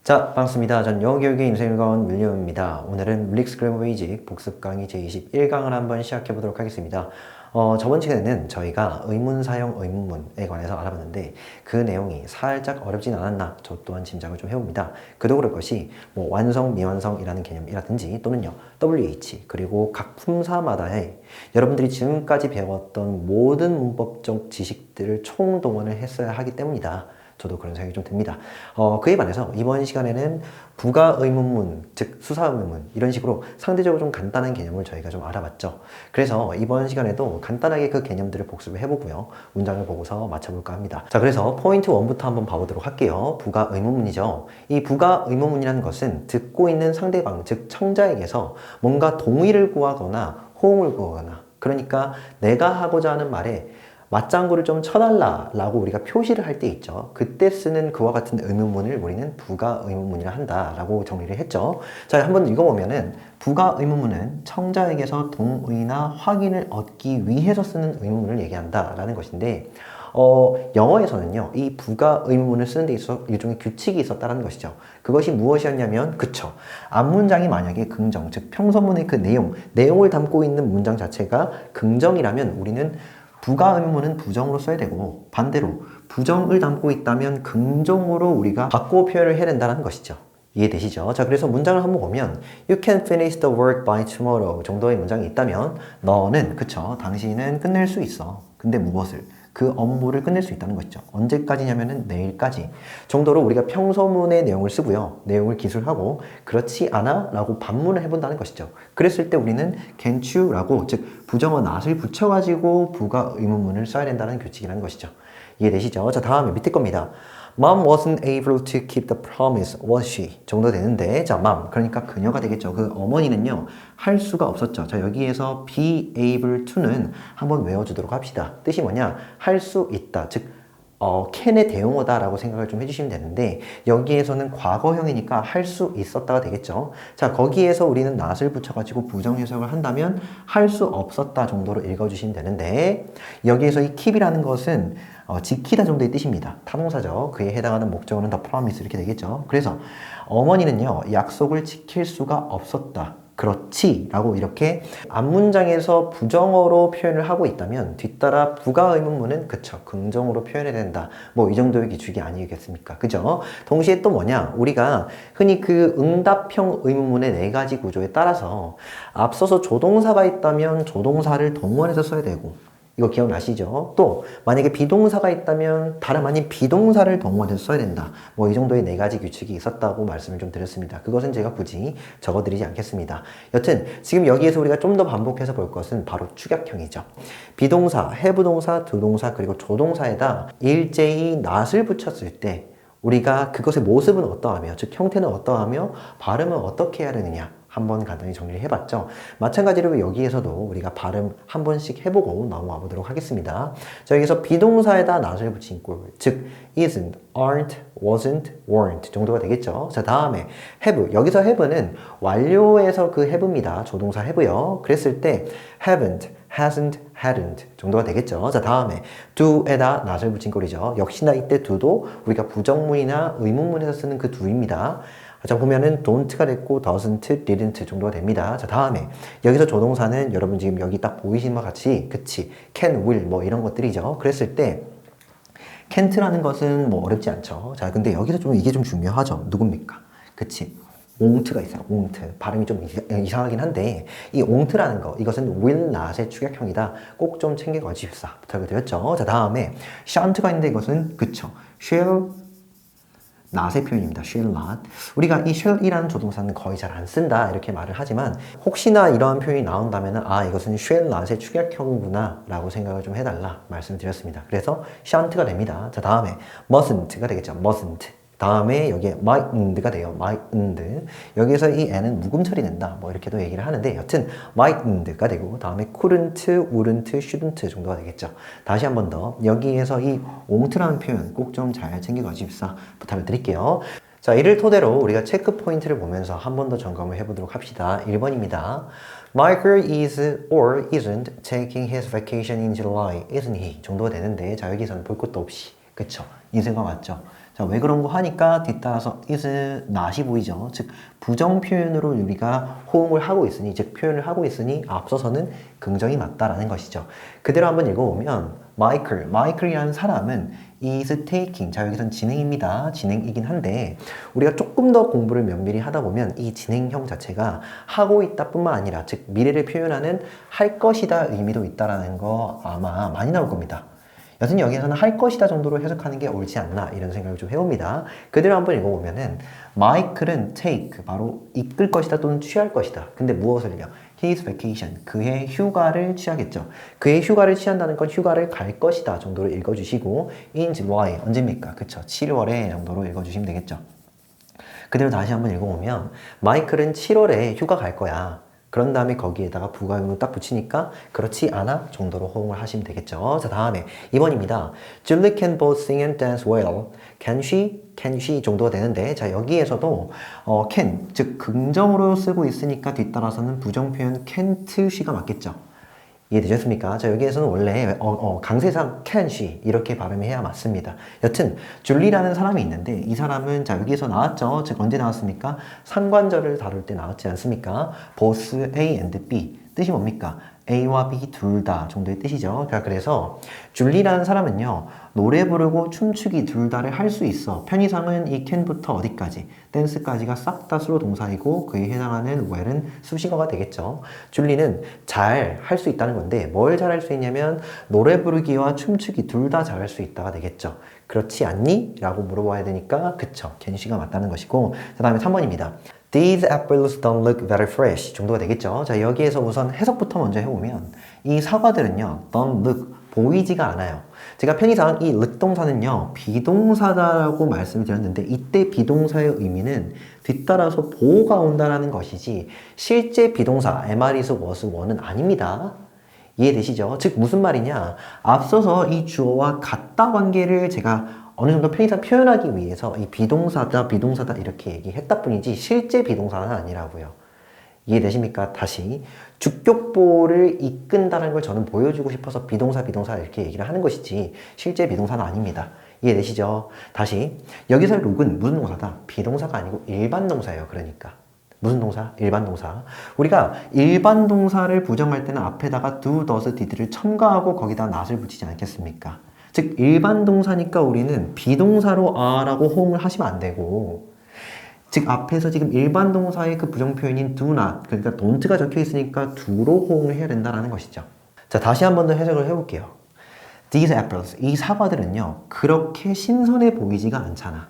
자, 반갑습니다. 전 영어교육의 인생일관 윌리엄입니다. 오늘은 릭스 그래머 베이직 복습 강의 제21강을 한번 시작해 보도록 하겠습니다. 저번 시간에는 저희가 의문 사용 의문문에 관해서 알아봤는데 그 내용이 살짝 어렵진 않았나 저 또한 짐작을 좀 해봅니다. 그도 그럴 것이 뭐 완성, 미완성이라는 개념이라든지 또는요 WH 그리고 각 품사마다의 여러분들이 지금까지 배웠던 모든 문법적 지식들을 총동원을 했어야 하기 때문이다. 저도 그런 생각이 좀 듭니다. 그에 반해서 이번 시간에는 부가 의문문, 즉 수사 의문문 이런 식으로 상대적으로 좀 간단한 개념을 저희가 좀 알아봤죠. 그래서 이번 시간에도 간단하게 그 개념들을 복습을 해보고요. 문장을 보고서 맞춰볼까 합니다. 자, 그래서 포인트 1부터 한번 봐보도록 할게요. 부가 의문문이죠. 이 부가 의문문이라는 것은 듣고 있는 상대방, 즉 청자에게서 뭔가 동의를 구하거나 호응을 구하거나 그러니까 내가 하고자 하는 말에 맞장구를 좀 쳐달라라고 우리가 표시를 할 때 있죠. 그때 쓰는 그와 같은 의문문을 우리는 부가 의문문이라 한다라고 정리를 했죠. 자, 한번 읽어보면은 부가 의문문은 청자에게서 동의나 확인을 얻기 위해서 쓰는 의문문을 얘기한다라는 것인데 영어에서는요, 이 부가 의문문을 쓰는 데 있어서 일종의 규칙이 있었다는 것이죠. 그것이 무엇이었냐면, 그쵸. 앞문장이 만약에 긍정, 즉 평서문의 그 내용을 담고 있는 문장 자체가 긍정이라면 우리는 부가 의문문은 부정으로 써야 되고 반대로 부정을 담고 있다면 긍정으로 우리가 바꾸어 표현을 해야 된다는 것이죠. 이해되시죠? 자, 그래서 문장을 한번 보면 You can finish the work by tomorrow 정도의 문장이 있다면 너는, 그쵸, 당신은 끝낼 수 있어. 근데 무엇을? 그 업무를 끝낼 수 있다는 것이죠. 언제까지냐면은 내일까지 정도로 우리가 평서문의 내용을 쓰고요. 내용을 기술하고 그렇지 않아? 라고 반문을 해본다는 것이죠. 그랬을 때 우리는 can't you? 라고 즉 부정어 not을 붙여가지고 부가 의문문을 써야 된다는 규칙이라는 것이죠. 이해되시죠? 자, 다음에 밑에 겁니다. Mom wasn't able to keep the promise, was she? 정도 되는데, 자, mom. 그러니까 그녀가 되겠죠. 그 어머니는요, 할 수가 없었죠. 자, 여기에서 be able to는 한번 외워주도록 합시다. 뜻이 뭐냐? 할 수 있다. 즉, can의 대용어다라고 생각을 좀 해주시면 되는데, 여기에서는 과거형이니까 할 수 있었다가 되겠죠. 자, 거기에서 우리는 not을 붙여가지고 부정 해석을 한다면 할 수 없었다 정도로 읽어주시면 되는데, 여기에서 이 keep이라는 것은 지키다 정도의 뜻입니다. 타동사죠. 그에 해당하는 목적어는 the promise 이렇게 되겠죠. 그래서 어머니는요, 약속을 지킬 수가 없었다. 그렇지 라고 이렇게 앞문장에서 부정어로 표현을 하고 있다면 뒤따라 부가 의문문은 그쵸, 긍정으로 표현해야 된다. 뭐 이 정도의 기준이 아니겠습니까? 그죠? 동시에 또 뭐냐, 우리가 흔히 그 응답형 의문문의 네 가지 구조에 따라서 앞서서 조동사가 있다면 조동사를 동원해서 써야 되고, 이거 기억나시죠? 또 만약에 비동사가 있다면 다름 아닌 비동사를 동원해서 써야 된다. 뭐 이 정도의 네 가지 규칙이 있었다고 말씀을 좀 드렸습니다. 그것은 제가 굳이 적어드리지 않겠습니다. 여튼 지금 여기에서 우리가 좀 더 반복해서 볼 것은 바로 축약형이죠. 비동사, 해부동사, 두동사 그리고 조동사에다 일제히 not을 붙였을 때 우리가 그것의 모습은 어떠하며, 즉 형태는 어떠하며 발음은 어떻게 해야 되느냐 한번 간단히 정리를 해봤죠. 마찬가지로 여기에서도 우리가 발음 한 번씩 해보고 넘어와 보도록 하겠습니다. 자, 여기서 비동사에다 not을 붙인 꼴, 즉 isn't, aren't, wasn't, weren't 정도가 되겠죠. 자, 다음에 have. 여기서 have는 완료에서 그 have입니다. 조동사 have요. 그랬을 때 haven't, hasn't, hadn't 정도가 되겠죠. 자, 다음에 do에다 not을 붙인 꼴이죠. 역시나 이때 do도 우리가 부정문이나 의문문에서 쓰는 그 do입니다. 자, 보면은 don't가 됐고 doesn't, didn't 정도가 됩니다. 자, 다음에 여기서 조동사는 여러분 지금 여기 딱 보이시는 것 같이 그치, can, will 뭐 이런 것들이죠. 그랬을 때 can't라는 것은 뭐 어렵지 않죠. 자, 근데 여기서 좀 이게 좀 중요하죠. 누굽니까? 그치, won't가 있어요. won't. 발음이 좀 이상하긴 한데 이 won't라는 거, 이것은 will not의 축약형이다. 꼭 좀 챙겨가 주십사 부탁을 드렸죠. 자, 다음에 sha'n't가 있는데 이것은 그쵸, shall not의 표현입니다. shall not. 우리가 이 shall이라는 조동사는 거의 잘 안 쓴다 이렇게 말을 하지만 혹시나 이러한 표현이 나온다면 이것은 shall not의 축약형이구나 라고 생각을 좀 해달라 말씀드렸습니다. 그래서 shan't가 됩니다. 자, 다음에 mustn't가 되겠죠. mustn't. 다음에 여기에 mightn't가 돼요. mightn't. 여기서 이 n은 묵음처리 된다. 뭐 이렇게도 얘기를 하는데 여튼 mightn't가 되고 다음에 couldn't, wouldn't, shouldn't 정도가 되겠죠. 다시 한 번 더 여기에서 이 won't라는 표현 꼭 좀 잘 챙겨 가십사 부탁을 드릴게요. 자, 이를 토대로 우리가 체크 포인트를 보면서 한 번 더 점검을 해보도록 합시다. 1번입니다. Michael is or isn't taking his vacation in July, isn't he? 정도가 되는데 자, 여기서는 볼 것도 없이 그쵸? is가 맞죠? 자, 왜 그런 거 하니까 뒤따라서 is not이 보이죠? 즉, 부정 표현으로 우리가 호응을 하고 있으니, 즉, 표현을 하고 있으니 앞서서는 긍정이 맞다라는 것이죠. 그대로 한번 읽어보면, 마이클이라는 사람은 is taking. 자, 여기선 진행입니다. 진행이긴 한데, 우리가 조금 더 공부를 면밀히 하다 보면 이 진행형 자체가 하고 있다 뿐만 아니라, 즉, 미래를 표현하는 할 것이다 의미도 있다라는 거 아마 많이 나올 겁니다. 여튼 여기에서는 할 것이다 정도로 해석하는 게 옳지 않나 이런 생각을 좀 해봅니다. 그대로 한번 읽어보면은 마이클은 take, 바로 이끌 것이다 또는 취할 것이다. 근데 무엇을요? His vacation, 그의 휴가를 취하겠죠. 그의 휴가를 취한다는 건 휴가를 갈 것이다 정도로 읽어주시고 in July, 언제입니까? 그쵸? 7월에 정도로 읽어주시면 되겠죠. 그대로 다시 한번 읽어보면 마이클은 7월에 휴가 갈 거야. 그런 다음에 거기에다가 부가용을 딱 붙이니까 그렇지 않아 정도로 호응을 하시면 되겠죠. 자, 다음에 2번입니다. Julie can both sing and dance well. Can she? Can she 정도가 되는데, 자, 여기에서도 can, 즉 긍정으로 쓰고 있으니까 뒤따라서는 부정 표현 can't she가 맞겠죠. 이해되셨습니까? 자, 여기에서는 원래 강세상 can she 이렇게 발음해야 맞습니다. 여튼 줄리라는 사람이 있는데 이 사람은 자, 여기에서 나왔죠. 즉 언제 나왔습니까? 상관절을 다룰 때 나왔지 않습니까? both A and B 뜻이 뭡니까? A와 B 둘 다 정도의 뜻이죠. 그래서 줄리라는 사람은요, 노래 부르고 춤추기 둘 다를 할 수 있어. 편의상은 이 can부터 어디까지? 댄스까지가 싹 다 수로 동사이고 그에 해당하는 well은 수식어가 되겠죠. 줄리는 잘 할 수 있다는 건데 뭘 잘 할 수 있냐면 노래 부르기와 춤추기 둘 다 잘 할 수 있다가 되겠죠. 그렇지 않니? 라고 물어봐야 되니까 그쵸, can she가 맞다는 것이고, 그 다음에 3번입니다. These apples don't look very fresh 정도가 되겠죠. 자, 여기에서 우선 해석부터 먼저 해보면 이 사과들은요, don't look, 보이지가 않아요. 제가 편의상 이 look 동사는요, 비동사다라고 말씀을 드렸는데 이때 비동사의 의미는 뒤따라서 보호가 온다는 것이지 실제 비동사 am, is, was, were는 아닙니다. 이해되시죠? 즉 무슨 말이냐, 앞서서 이 주어와 같다 관계를 제가 어느 정도 편의상 표현하기 위해서 이 비동사다 이렇게 얘기했다 뿐이지 실제 비동사는 아니라고요. 이해되십니까? 다시 주격보를 이끈다는 걸 저는 보여주고 싶어서 비동사 이렇게 얘기를 하는 것이지 실제 비동사는 아닙니다. 이해되시죠? 다시 여기서의 룩은 무슨 동사다? 비동사가 아니고 일반 동사예요. 그러니까 무슨 동사? 일반 동사. 우리가 일반 동사를 부정할 때는 앞에다가 do, does, did를 첨가하고 거기다 not을 붙이지 않겠습니까? 즉 일반 동사니까 우리는 비동사로 아라고 호응을 하시면 안 되고, 즉 앞에서 지금 일반 동사의 그 부정 표현인 do not, 그러니까 don't가 적혀 있으니까 do로 호응을 해야 된다는 것이죠. 자, 다시 한 번 더 해석을 해볼게요. These apples, 이 사과들은요, 그렇게 신선해 보이지가 않잖아.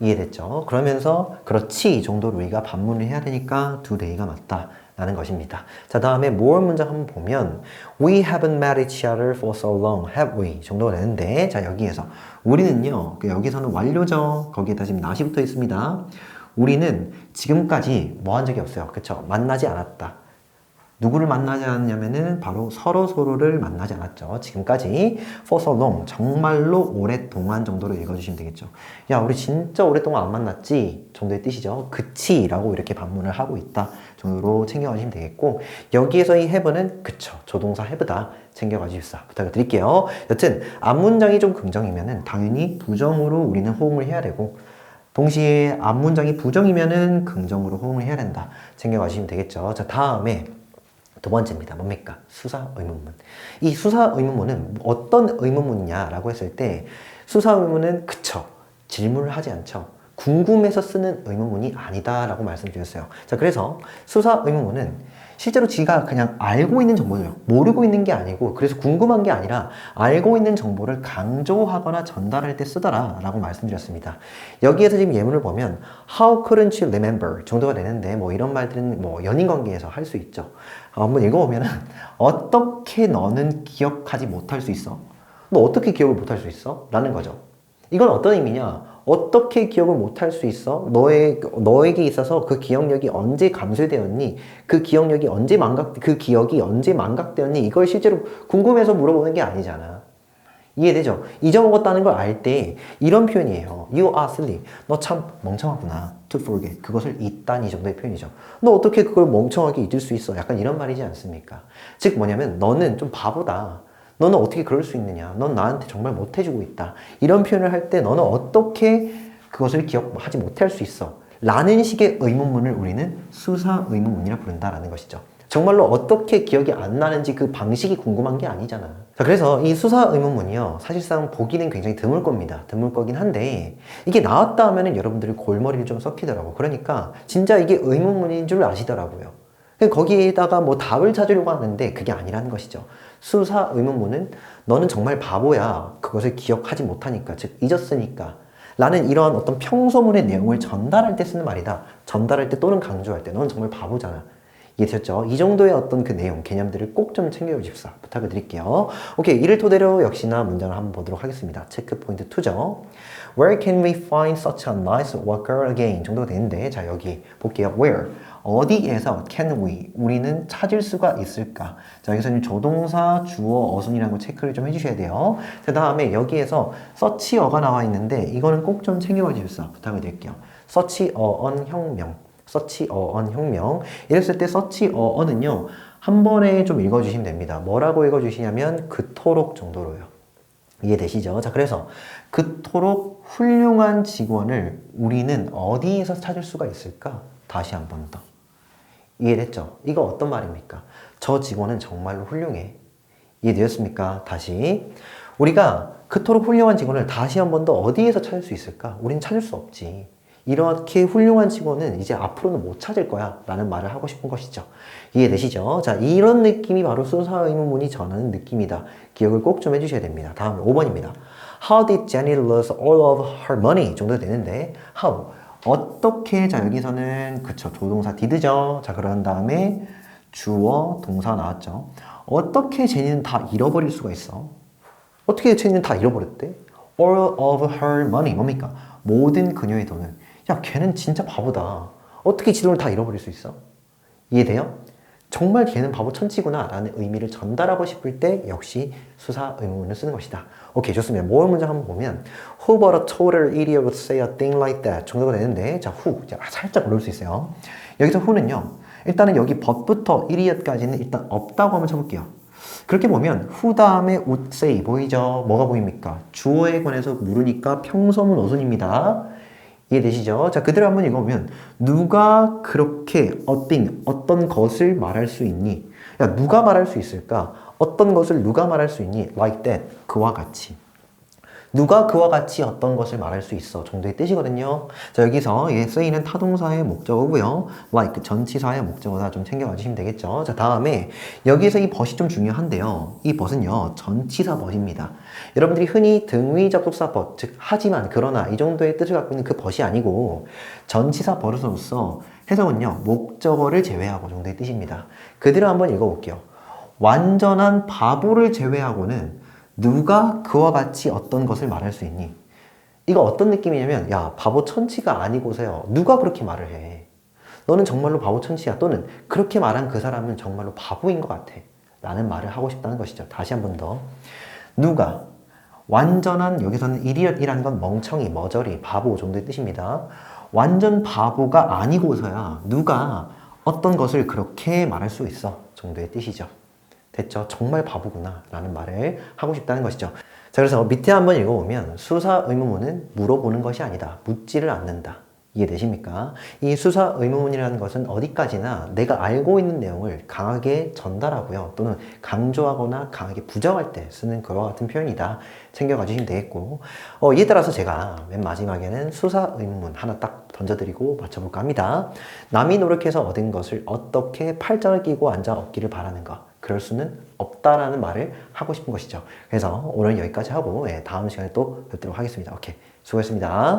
이해됐죠? 그러면서 그렇지 정도로 우리가 반문을 해야 되니까 do they가 맞다 라는 것입니다. 자, 다음에 more 문장 한번 보면 We haven't met each other for so long, have we? 정도가 되는데, 자, 여기에서 우리는요, 여기서는 완료죠. 거기에다 지금 not이 붙어 있습니다. 우리는 지금까지 뭐 한 적이 없어요. 그쵸? 만나지 않았다. 누구를 만나지 않았냐면은 바로 서로를 만나지 않았죠. 지금까지 for so long, 정말로 오랫동안 정도로 읽어주시면 되겠죠. 야, 우리 진짜 오랫동안 안 만났지? 정도의 뜻이죠. 그치? 라고 이렇게 반문을 하고 있다 정도로 챙겨가시면 되겠고, 여기에서 이 have는 그쵸, 조동사 have다 챙겨가주십사 부탁을 드릴게요. 여튼 앞문장이 좀 긍정이면은 당연히 부정으로 우리는 호응을 해야 되고, 동시에 앞문장이 부정이면은 긍정으로 호응을 해야 된다 챙겨가시면 되겠죠. 자, 다음에 두 번째입니다. 뭡니까? 수사 의문문. 이 수사 의문문은 어떤 의문문이냐라고 했을 때, 수사 의문문은 그쵸, 질문을 하지 않죠. 궁금해서 쓰는 의문문이 아니다라고 말씀드렸어요. 자, 그래서 수사 의문문은 실제로 지가 그냥 알고 있는 정보예요. 모르고 있는 게 아니고, 그래서 궁금한 게 아니라 알고 있는 정보를 강조하거나 전달할 때 쓰더라 라고 말씀드렸습니다. 여기에서 지금 예문을 보면 How couldn't you remember 정도가 되는데, 뭐 이런 말들은 뭐 연인 관계에서 할 수 있죠. 한번 읽어보면은 어떻게 너는 기억하지 못할 수 있어? 너 어떻게 기억을 못할 수 있어? 라는 거죠. 이건 어떤 의미냐? 어떻게 기억을 못할 수 있어? 너에게 있어서 그 기억력이 언제 감소되었니? 그 기억이 언제 망각되었니? 이걸 실제로 궁금해서 물어보는 게 아니잖아. 이해되죠? 잊어먹었다는 걸 알 때 이런 표현이에요. You are silly. 너 참 멍청하구나. To forget. 그것을 잊다니 정도의 표현이죠. 너 어떻게 그걸 멍청하게 잊을 수 있어? 약간 이런 말이지 않습니까? 즉 뭐냐면 너는 좀 바보다. 너는 어떻게 그럴 수 있느냐? 넌 나한테 정말 못해주고 있다. 이런 표현을 할 때 너는 어떻게 그것을 기억하지 못할 수 있어? 라는 식의 의문문을 우리는 수사 의문문이라 부른다라는 것이죠. 정말로 어떻게 기억이 안 나는지 그 방식이 궁금한 게 아니잖아. 자, 그래서 이 수사 의문문이요. 사실상 보기는 굉장히 드물 겁니다. 드물 거긴 한데 이게 나왔다 하면은 여러분들이 골머리를 좀 썩히더라고. 그러니까 진짜 이게 의문문인 줄 아시더라고요. 거기에다가 뭐 답을 찾으려고 하는데 그게 아니라는 것이죠. 수사 의문문은 너는 정말 바보야. 그것을 기억하지 못하니까, 즉 잊었으니까 라는 이런 어떤 평소문의 내용을 전달할 때 쓰는 말이다. 전달할 때 또는 강조할 때 너는 정말 바보잖아. 이해되셨죠? 이 정도의 어떤 그 내용, 개념들을 꼭 좀 챙겨주십사 부탁을 드릴게요. 오케이, 이를 토대로 역시나 문장을 한번 보도록 하겠습니다. 체크 포인트 2죠. Where can we find such a nice worker again? 정도가 되는데, 자, 여기 볼게요. Where? 어디에서 can we? 우리는 찾을 수가 있을까? 자, 여기서는 조동사, 주어, 어순이라는 거 체크를 좀 해주셔야 돼요. 그 다음에 여기에서 search어가 나와 있는데, 이거는 꼭 좀 챙겨봐 주십사 부탁을 드릴게요. search어언 혁명. 서치어언 혁명. 이랬을 때 서치어언은요, 한 번에 좀 읽어주시면 됩니다. 뭐라고 읽어주시냐면 그토록 정도로요. 이해되시죠? 자, 그래서 그토록 훌륭한 직원을 우리는 어디에서 찾을 수가 있을까? 다시 한 번 더. 이해됐죠? 이거 어떤 말입니까? 저 직원은 정말로 훌륭해. 이해되었습니까? 다시. 우리가 그토록 훌륭한 직원을 다시 한 번 더 어디에서 찾을 수 있을까? 우린 찾을 수 없지. 이렇게 훌륭한 직원은 이제 앞으로는 못 찾을 거야 라는 말을 하고 싶은 것이죠. 이해되시죠? 자, 이런 느낌이 바로 수사 의문문이 전하는 느낌이다. 기억을 꼭 좀 해주셔야 됩니다. 다음 5번입니다. How did Jenny lose all of her money? 정도 되는데 how? 어떻게? 자, 여기서는 그쵸, 조동사 did죠. 자, 그런 다음에 주어, 동사 나왔죠. 어떻게 제니는 다 잃어버릴 수가 있어? 어떻게 제니는 다 잃어버렸대? All of her money 뭡니까? 모든 그녀의 돈을. 야, 걔는 진짜 바보다. 어떻게 지 돈을 다 잃어버릴 수 있어? 이해돼요? 정말 걔는 바보 천치구나 라는 의미를 전달하고 싶을 때 역시 수사 의문문을 쓰는 것이다. 오케이, 좋습니다. 모의 문장 한번 보면 Who but a total idiot would say a thing like that 정도가 되는데, 자, who 살짝 어려울 수 있어요. 여기서 who는요, 일단은 여기 but부터 idiot까지는 일단 없다고 한번 쳐볼게요. 그렇게 보면 who 다음에 would say 보이죠? 뭐가 보입니까? 주어에 관해서 물으니까 평소문 어순입니다. 이해되시죠? 자, 그대로 한번 읽어보면 누가 그렇게 a thing, 어떤 것을 말할 수 있니? 야, 누가 말할 수 있을까? 어떤 것을 누가 말할 수 있니? Like that, 그와 같이. 누가 그와 같이 어떤 것을 말할 수 있어 정도의 뜻이거든요. 자, 여기서 say는 타동사의 목적어고요. like 전치사의 목적어다 좀 챙겨와 주시면 되겠죠. 자, 다음에 여기서 이 but이 좀 중요한데요. 이 but은요, 전치사 but입니다. 여러분들이 흔히 등위 접속사 but, 즉 하지만, 그러나 이 정도의 뜻을 갖고 있는 그 but이 아니고 전치사 버릇으로서 해석은요, 목적어를 제외하고 정도의 뜻입니다. 그대로 한번 읽어볼게요. 완전한 바보를 제외하고는 누가 그와 같이 어떤 것을 말할 수 있니? 이거 어떤 느낌이냐면, 야, 바보 천치가 아니고서요, 누가 그렇게 말을 해? 너는 정말로 바보 천치야. 또는 그렇게 말한 그 사람은 정말로 바보인 것 같아 라는 말을 하고 싶다는 것이죠. 다시 한 번 더. 누가 완전한, 여기서는 idiot이라는 건 멍청이, 머저리, 바보 정도의 뜻입니다. 완전 바보가 아니고서야 누가 어떤 것을 그렇게 말할 수 있어 정도의 뜻이죠. 됐죠? 정말 바보구나 라는 말을 하고 싶다는 것이죠. 자, 그래서 밑에 한번 읽어보면 수사 의문문은 물어보는 것이 아니다. 묻지를 않는다. 이해되십니까? 이 수사 의문문이라는 것은 어디까지나 내가 알고 있는 내용을 강하게 전달하고요. 또는 강조하거나 강하게 부정할 때 쓰는 그와 같은 표현이다. 챙겨가 주시면 되겠고, 이에 따라서 제가 맨 마지막에는 수사 의문문 하나 딱 던져드리고 맞춰볼까 합니다. 남이 노력해서 얻은 것을 어떻게 팔짱을 끼고 앉아 얻기를 바라는가? 그럴 수는 없다라는 말을 하고 싶은 것이죠. 그래서 오늘 여기까지 하고 다음 시간에 또 뵙도록 하겠습니다. 오케이, 수고했습니다.